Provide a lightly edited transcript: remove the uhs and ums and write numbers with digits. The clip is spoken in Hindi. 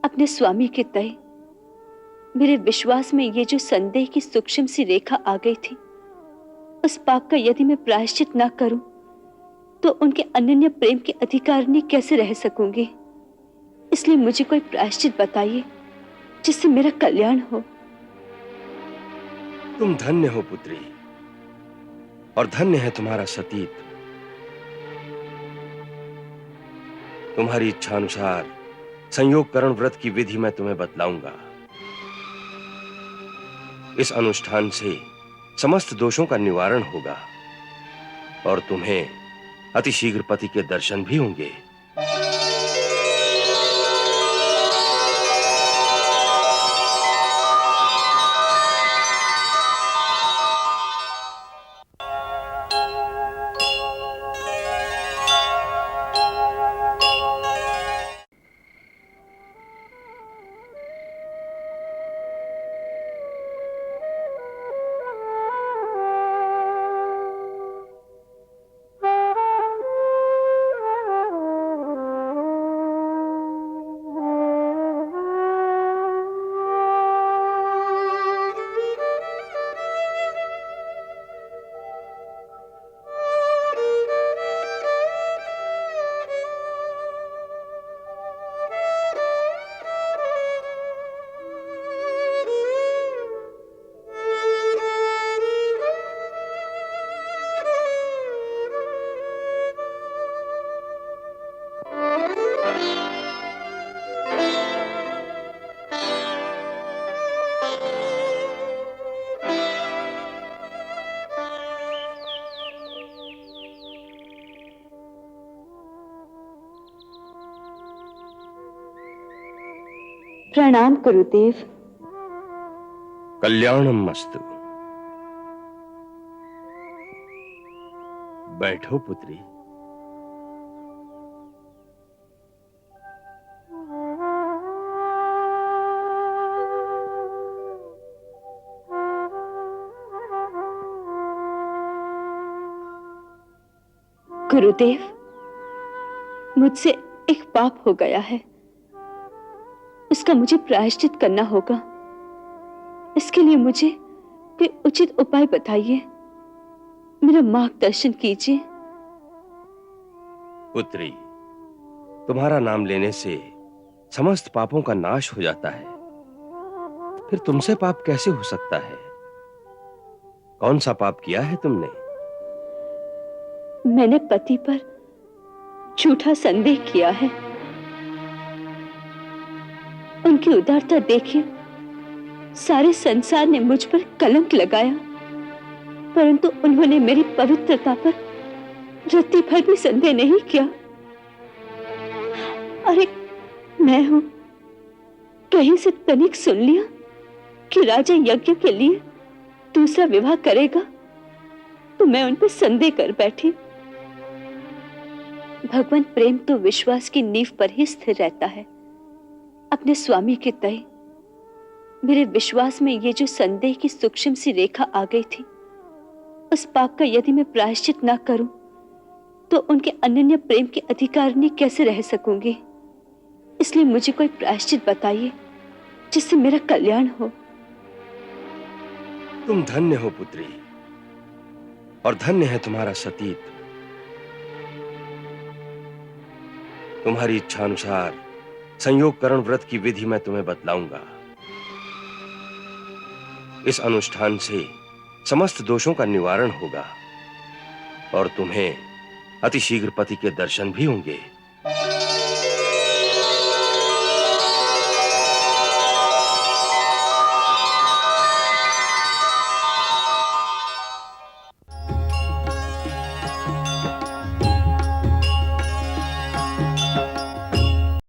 अपने स्वामी के तय मेरे विश्वास में ये जो संदेह की सूक्ष्म सी रेखा आ गई थी, उस पाप का यदि मैं प्रायश्चित ना करूं तो उनके अनन्य प्रेम के अधिकारिणी कैसे रह सकूंगी। इसलिए मुझे कोई प्रायश्चित बताइए जिससे मेरा कल्याण हो। तुम धन्य हो पुत्री, और धन्य है तुम्हारा सतीत। तुम्हारी इच्छानुसार संयोगकरण व्रत की विधि मैं तुम्हें बतलाऊंगा। इस अनुष्ठान से समस्त दोषों का निवारण होगा और तुम्हें अतिशीघ्र पति के दर्शन भी होंगे। प्रणाम गुरुदेव। कल्याणम मस्तु। बैठो पुत्री। गुरुदेव, मुझसे एक पाप हो गया है, उसका मुझे प्रायश्चित करना होगा। इसके लिए मुझे कोई उचित उपाय बताइए, मेरा मार्गदर्शन कीजिए। पुत्री, तुम्हारा नाम लेने से समस्त पापों का नाश हो जाता है। फिर तुमसे पाप कैसे हो सकता है? कौन सा पाप किया है तुमने? मैंने पति पर झूठा संदेह किया है। उनकी उदारता देखिए, सारे संसार ने मुझ पर कलंक लगाया, परंतु उन्होंने मेरी पवित्रता पर रत्ती भर भी संदेह नहीं किया। अरे मैं हूं, कहीं से तनिक सुन लिया कि राजा यज्ञ के लिए दूसरा विवाह करेगा तो मैं उन पर संदेह कर बैठी। भगवान प्रेम तो विश्वास की नींव पर ही स्थिर रहता है। अपने स्वामी के तय मेरे विश्वास में ये जो संदेह की सूक्ष्म सी रेखा आ गई थी, उस पाप का यदि मैं प्रायश्चित ना करूं तो उनके अनन्य प्रेम के अधिकारिणी कैसे रह सकूंगी। इसलिए मुझे कोई प्रायश्चित बताइए जिससे मेरा कल्याण हो। तुम धन्य हो पुत्री, और धन्य है तुम्हारा सतीत। तुम्हारी इच्छानुसार संयोगकरण व्रत की विधि मैं तुम्हें बतलाऊंगा। इस अनुष्ठान से समस्त दोषों का निवारण होगा और तुम्हें अतिशीघ्र पति के दर्शन भी होंगे।